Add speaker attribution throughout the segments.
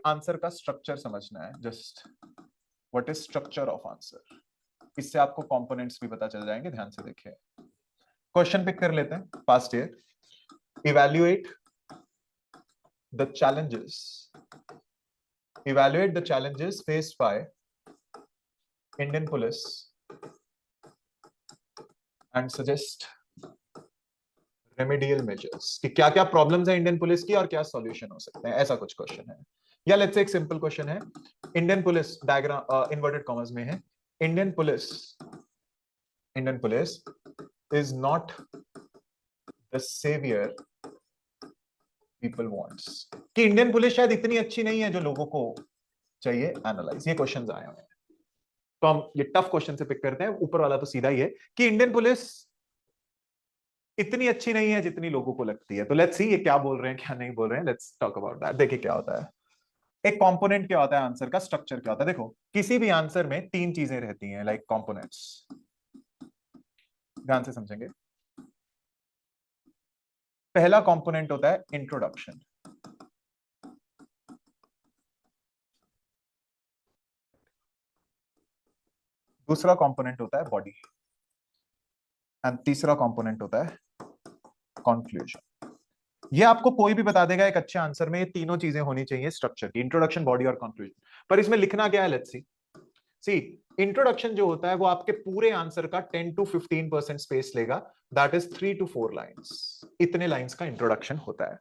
Speaker 1: Answer का structure समझना है, just what is structure of answer. इससे आपको कंपोनेंट्स भी पता चल जाएंगे। ध्यान से देखिए, क्वेश्चन पिक कर लेते हैं। Past year, evaluate the challenges faced by Indian police and suggest remedial measures, कि क्या क्या प्रॉब्लम्स है इंडियन पुलिस की और क्या सॉल्यूशन हो सकते हैं, ऐसा कुछ क्वेश्चन है। या लेट्स से एक सिंपल क्वेश्चन है, Indian police, diagram inverted commas में है, Indian police is not the saviour people wants, कि इंडियन पुलिस शायद इतनी अच्छी नहीं है जो लोगों को चाहिए। एनालाइज, ये क्वेश्चंस आए हुए हैं। तो हम ये टफ क्वेश्चन से पिक करते हैं, ऊपर वाला तो सीधा ही है कि इंडियन पुलिस इतनी अच्छी नहीं है जितनी लोगों को लगती है। तो लेट्स सी ये क्या बोल रहे हैं क्या नहीं बोल रहे हैं। Let's talk about that. देखिए क्या होता है, एक कंपोनेंट क्या होता है, आंसर का स्ट्रक्चर क्या होता है। देखो, किसी भी आंसर में तीन चीजें रहती हैं, लाइक कंपोनेंट्स। ध्यान से समझेंगे। पहला कंपोनेंट होता है इंट्रोडक्शन, दूसरा कंपोनेंट होता है बॉडी, एंड तीसरा कंपोनेंट होता है कंक्लूजन। ये आपको कोई भी बता देगा एक अच्छे आंसर में ये तीनों चीजें होनी चाहिए स्ट्रक्चर की, इंट्रोडक्शन, बॉडी और कंक्लूजन। पर इसमें लिखना क्या है, लेट्स सी इंट्रोडक्शन जो होता है वो आपके पूरे आंसर का 10 to 15% स्पेस लेगा, दैट इज 3 to 4 लाइंस। इतने लाइंस का इंट्रोडक्शन होता है।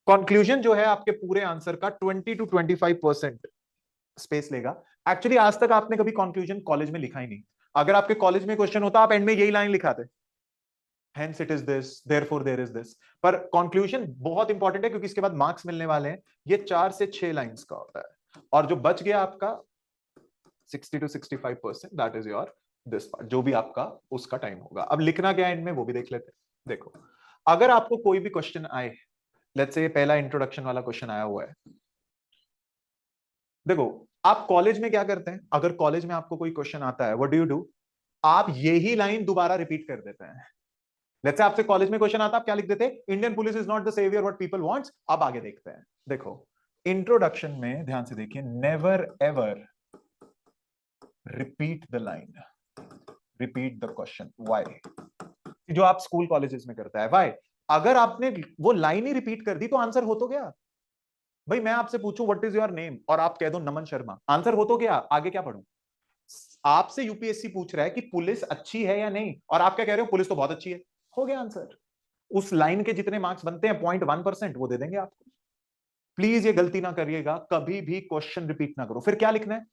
Speaker 1: कंक्लूजन जो है आपके पूरे आंसर का 20 to 25% स्पेस लेगा। एक्चुअली आज तक आपने कभी कंक्लूजन कॉलेज में लिखा ही नहीं। अगर आपके कॉलेज में क्वेश्चन होता आप एंड में यही लाइन लिखाते, hence it is this, therefore there is this। पर कंक्लूजन बहुत इंपॉर्टेंट है क्योंकि इसके बाद मार्क्स मिलने वाले हैं। ये 4 से 6 लाइंस का होता है, और जो बच गया आपका 60 to 65%, that is your this part, जो भी आपका उसका टाइम होगा। अब लिखना क्या है एंड में वो भी देख लेते हैं। देखो, अगर आपको कोई भी क्वेश्चन आए, लेट्स से पहला इंट्रोडक्शन वाला क्वेश्चन आया हुआ है। देखो, आप कॉलेज में क्या करते हैं, अगर कॉलेज में आपको कोई क्वेश्चन आता है, व्हाट डू यू डू, आप यही लाइन दोबारा रिपीट कर देते हैं। लेट्स से आपसे कॉलेज में क्वेश्चन आता, आप क्या लिख देते हैं, Indian police is not the saviour what people wants. अब आगे देखते हैं। देखो, इंट्रोडक्शन में ध्यान से देखिए, never ever repeat the line, repeat the question. Why? जो आप स्कूल कॉलेजेस में करता है, व्हाई? अगर आपने वो लाइन ही रिपीट कर दी तो आंसर हो तो गया। भाई मैं आपसे पूछूं व्हाट इज योर नेम और आप कह दो नमन शर्मा, आंसर हो तो गया। आगे क्या पढ़ूं? आपसे यूपीएससी पूछ रहा है कि पुलिस अच्छी है या नहीं, और आप क्या कह रहे हो, पुलिस तो बहुत अच्छी है। हो गया आंसर। उस लाइन के जितने मार्क्स बनते हैं 0.1% वो दे देंगे आपको। प्लीज ये गलती ना करिएगा, कभी भी क्वेश्चन रिपीट ना करो। फिर क्या लिखना है,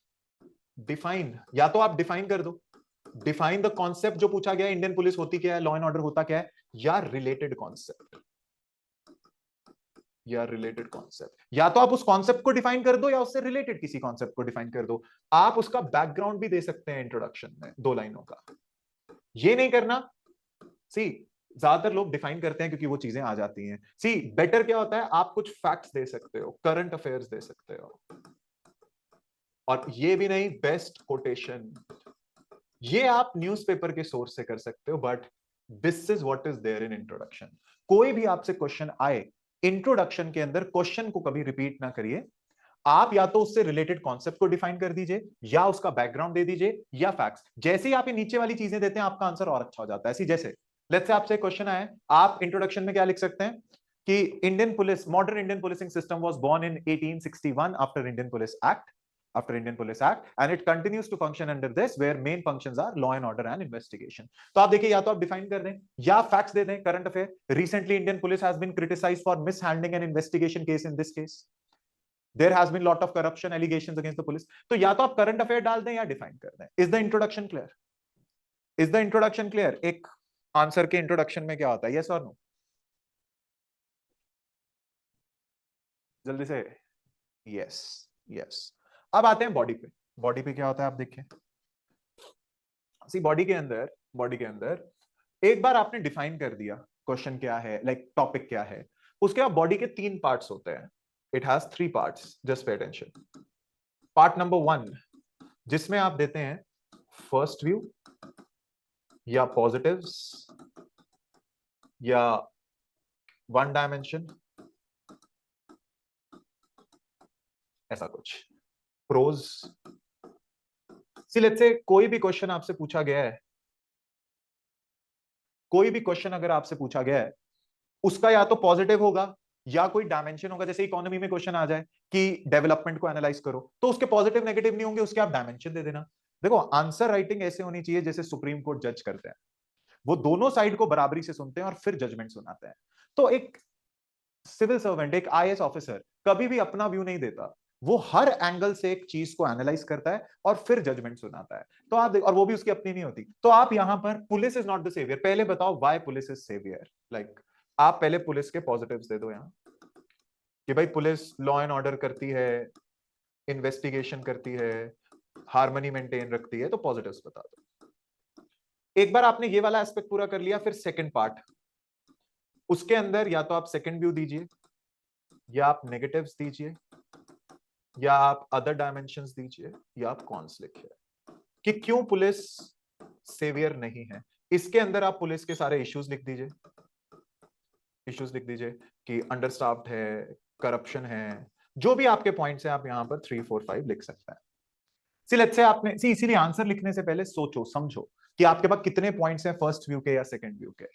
Speaker 1: डिफाइन। या तो आप डिफाइन कर दो, डिफाइन द कॉन्सेप्ट जो पूछा गया है, इंडियन पुलिस होती क्या है, लॉ एंड ऑर्डर होता क्या है, या रिलेटेड कॉन्सेप्ट, या रिलेटेड कॉन्सेप्ट। या तो आप उस कॉन्सेप्ट को डिफाइन कर दो या उससे रिलेटेड किसी कॉन्सेप्ट को डिफाइन कर दो। आप उसका बैकग्राउंड भी दे सकते हैं इंट्रोडक्शन में 2 लाइनों का। ये नहीं करना। सी, ज्यादातर लोग डिफाइन करते हैं क्योंकि वो चीजें आ जाती हैं। सी, बेटर क्या होता है, आप कुछ फैक्ट्स दे सकते हो, करंट अफेयर्स दे सकते हो, और ये भी नहीं, बेस्ट कोटेशन, ये आप न्यूज़पेपर के सोर्स से कर सकते हो, but this is what is there in introduction. कोई भी आपसे क्वेश्चन आए, इंट्रोडक्शन के अंदर क्वेश्चन को कभी रिपीट ना करिए। आप या तो उससे रिलेटेड कॉन्सेप्ट को डिफाइन कर दीजिए, या उसका बैकग्राउंड दे दीजिए, या फैक्ट्स। जैसे ही आप ये नीचे वाली चीजें देते हैं आपका आंसर और अच्छा हो जाता है। ऐसी जैसे लेट्स से आपसे क्वेश्चन आया, आप इंट्रोडक्शन में क्या लिख सकते हैं कि Indian police, modern Indian policing system was born in 1861 after Indian police act, and it continues to function under this where main functions are law and order and investigation। तो आप देखिए, या तो आप डिफाइन कर दें या फैक्ट्स दे दें, current affair. Recently Indian police has been criticised for mishandling an investigation case, in this case there has been lot of corruption allegations against the police. तो या तो आप करंट अफेयर डाल दें या डिफाइन कर दें। Is the introduction clear? Is the introduction clear? एक आंसर के इंट्रोडक्शन में क्या होता है, यस और नो? जल्दी से, यस, यस। अब आते हैं बॉडी पे। बॉडी पे क्या होता है आप देखिए, सी बॉडी के अंदर एक बार आपने डिफाइन कर दिया क्वेश्चन क्या है, लाइक टॉपिक क्या है, उसके बाद बॉडी के 3 पार्ट्स होते हैं। It has 3 parts, just pay attention. Part number 1, जिसमें आप देते हैं फर्स्ट व्यू, या पॉजिटिव्स, या 1 डायमेंशन, ऐसा कुछ प्रोज। सी लेट्स से कोई भी क्वेश्चन आपसे पूछा गया है, कोई भी क्वेश्चन अगर आपसे पूछा गया है, उसका या तो पॉजिटिव होगा या कोई डायमेंशन होगा। जैसे इकोनॉमी में क्वेश्चन आ जाए कि डेवलपमेंट को एनालाइज करो, तो उसके पॉजिटिव नेगेटिव नहीं होंगे, उसके आप डायमेंशन दे देना। देखो आंसर राइटिंग ऐसे होनी चाहिए जैसे सुप्रीम कोर्ट जज करते हैं, वो दोनों साइड को बराबरी से सुनते हैं और फिर जजमेंट सुनाते हैं। तो एक सिविल सर्वेंट, एक आईएएस ऑफिसर कभी भी अपना व्यू नहीं देता, वो हर एंगल से एक चीज को एनालाइज करता है और फिर जजमेंट सुनाता है। तो आप और वो भी उसकी अपनी नहीं होती। तो आप यहां पर police is not the saviour, पहले बताओ why police is saviour. Like आप पहले पुलिस के पॉजिटिव्स दे दो यहां कि भाई पुलिस लॉ एंड ऑर्डर करती है, इन्वेस्टिगेशन करती है, हार्मनी मेंटेन रखती है, तो पॉजिटिव्स बता दो। एक बार आपने ये वाला एस्पेक्ट पूरा कर लिया, फिर सेकंड पार्ट, उसके अंदर या तो आप सेकंड व्यू दीजिए, या आप नेगेटिव्स दीजिए, या आप अदर डायमेंशंस दीजिए, या आप कॉन्स लिखिए कि क्यों पुलिस सेवियर नहीं है। इसके अंदर आप पुलिस के सारे इश्यूज लिख दीजिए, इश्यूज लिख दीजिए कि अंडरस्टाफ्ड है, करप्शन है, जो भी आपके पॉइंट्स हैं आप यहां पर 3, 4, 5 लिख सकते हैं। लेट्स से आपने इसीलिए आंसर लिखने से पहले सोचो समझो कि आपके पास कितने पॉइंट्स हैं, फर्स्ट व्यू के या सेकंड व्यू के।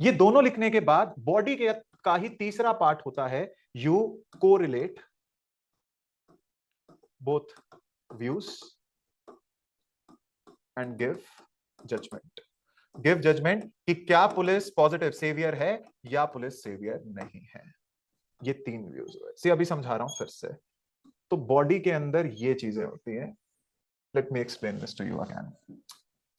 Speaker 1: ये दोनों लिखने के बाद बॉडी के का ही तीसरा पार्ट होता है, you correlate both views and give judgment। Give judgement कि क्या पुलिस पॉजिटिव सेवियर है या पुलिस सेवियर नहीं है। ये 3 व्यूज हुए। सी अभी समझा रहा हूं फिर से। तो बॉडी के अंदर ये चीजें होती हैं। Let me explain this to you again.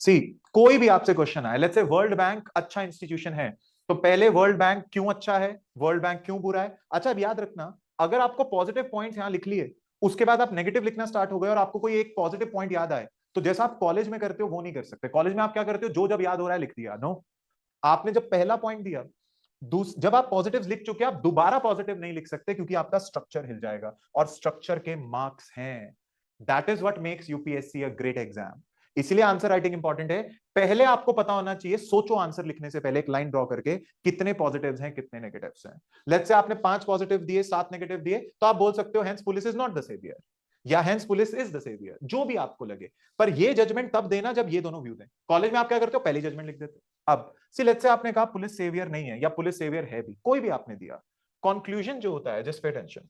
Speaker 1: See कोई भी आपसे क्वेश्चन आए, लेट्स से वर्ल्ड बैंक अच्छा इंस्टीट्यूशन है, तो पहले वर्ल्ड बैंक क्यों अच्छा है, वर्ल्ड बैंक क्यों बुरा है। अच्छा अब याद रखना, अगर आपको पॉजिटिव पॉइंट्स यहां लिख लिए, उसके बाद आप नेगेटिव लिखना स्टार्ट हो गए और आपको कोई एक पॉजिटिव पॉइंट याद आए, तो जैसा आप कॉलेज में करते हो वो नहीं कर सकते। कॉलेज में आप क्या करते हो, जो जब याद हो रहा है लिख दिया। नो, आपने जब पहला पॉइंट दिया, जब आप पॉजिटिव लिख चुके आप दोबारा पॉजिटिव नहीं लिख सकते, क्योंकि आपका स्ट्रक्चर हिल जाएगा और स्ट्रक्चर के मार्क्स हैं। That is what makes UPSC a great exam. इसलिए आंसर राइटिंग इंपॉर्टेंट है। पहले आपको पता होना चाहिए, सोचो आंसर लिखने से पहले एक लाइन ड्रॉ करके कितने पॉजिटिव्स हैं कितने नेगेटिव्स हैं। लेट्स से आपने 5 पॉजिटिव दिए 7 नेगेटिव दिए, तो आप बोल सकते हो hence police is not the saviour, या hence police is the saviour, जो भी आपको लगे। पर ये जजमेंट तब देना जब ये दोनों व्यू दें। कॉलेज में आप क्या करते हो, पहली जजमेंट लिख देते हो। अब लेट्स से आपने कहा पुलिस सेवियर नहीं है या पुलिस सेवियर है भी, कोई भी आपने दिया, कंक्लूजन जो होता है, जस्ट पे अटेंशन,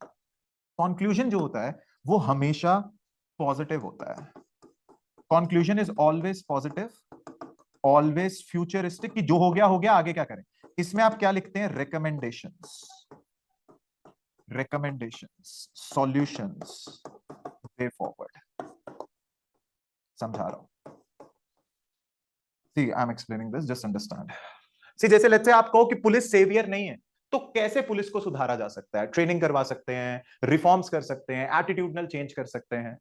Speaker 1: कंक्लूजन जो होता है वो हमेशा पॉजिटिव होता है। Conclusion is always positive, always futuristic, कि जो हो गया आगे क्या करें। इसमें आप क्या लिखते हैं, recommendations, recommendations, solutions, way forward. समझा रहा हूं। See, I'm explaining this, just understand. See, जैसे लेट्स से आप कहो कि पुलिस सेवियर नहीं है, तो कैसे पुलिस को सुधारा जा सकता है। ट्रेनिंग करवा सकते हैं, रिफॉर्म्स कर सकते हैं, एटीट्यूडनल चेंज कर सकते हैं,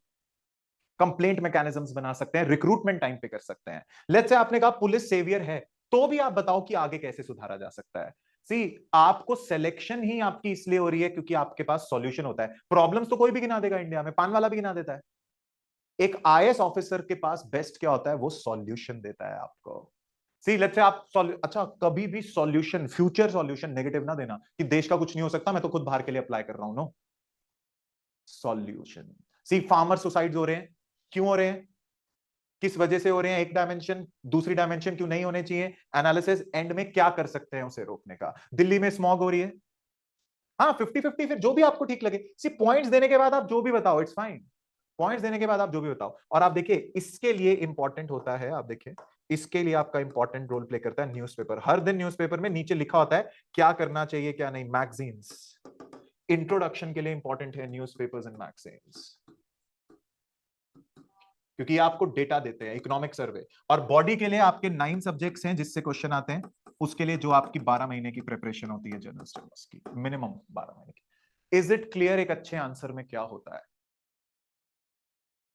Speaker 1: कंप्लेंट मैकेनिज्म्स बना सकते हैं, रिक्रूटमेंट टाइम पे कर सकते हैं। लेट्स से आपने कहा पुलिस सेवियर है, तो भी आप बताओ कि आगे कैसे सुधारा जा सकता है। सी आपको सिलेक्शन ही आपकी इसलिए हो रही है क्योंकि आपके पास सॉल्यूशन होता है। प्रॉब्लम्स तो कोई भी गिना देगा, इंडिया में पान वाला भी गिना देता है। एक आईएएस ऑफिसर के पास बेस्ट क्या होता है, वो सॉल्यूशन देता है आपको। सी लेट्स से आप अच्छा कभी भी सॉल्यूशन, फ्यूचर सॉल्यूशन नेगेटिव ना देना कि देश का कुछ नहीं हो सकता, मैं तो खुद बाहर के लिए अप्लाई कर रहा हूं। No, solution. See farmer suicide हो रहे हैं, क्यों हो रहे हैं, किस वजह से हो रहे हैं, एक डायमेंशन, दूसरी डायमेंशन क्यों नहीं होने चाहिए, एनालिसिस, एंड में क्या कर सकते हैं उसे रोकने का। दिल्ली में स्मॉग हो रही है, हाँ 50-50, फिर जो भी आपको ठीक लगे। सी पॉइंट्स देने के बाद आप जो भी बताओ, इट्स फाइन। पॉइंट्स देने के बाद आप जो भी बताओ। और आप देखिए इसके लिए इंपॉर्टेंट होता है, आप देखिए इसके लिए आपका इंपॉर्टेंट रोल प्ले करता है न्यूज़पेपर। हर दिन न्यूज़पेपर में नीचे लिखा होता है क्या करना चाहिए क्या नहीं। मैगजीन्स, इंट्रोडक्शन के लिए इंपॉर्टेंट है न्यूज़पेपर्स एंड मैगजीन्स, क्योंकि आपको डेटा देते हैं, इकोनॉमिक सर्वे। और बॉडी के लिए आपके 9 सब्जेक्ट्स हैं जिससे क्वेश्चन आते हैं, उसके लिए जो आपकी 12 महीने की प्रिपरेशन होती है जनरल स्टडीज की, मिनिमम 12 महीने की। इज इट क्लियर एक अच्छे आंसर में क्या होता है।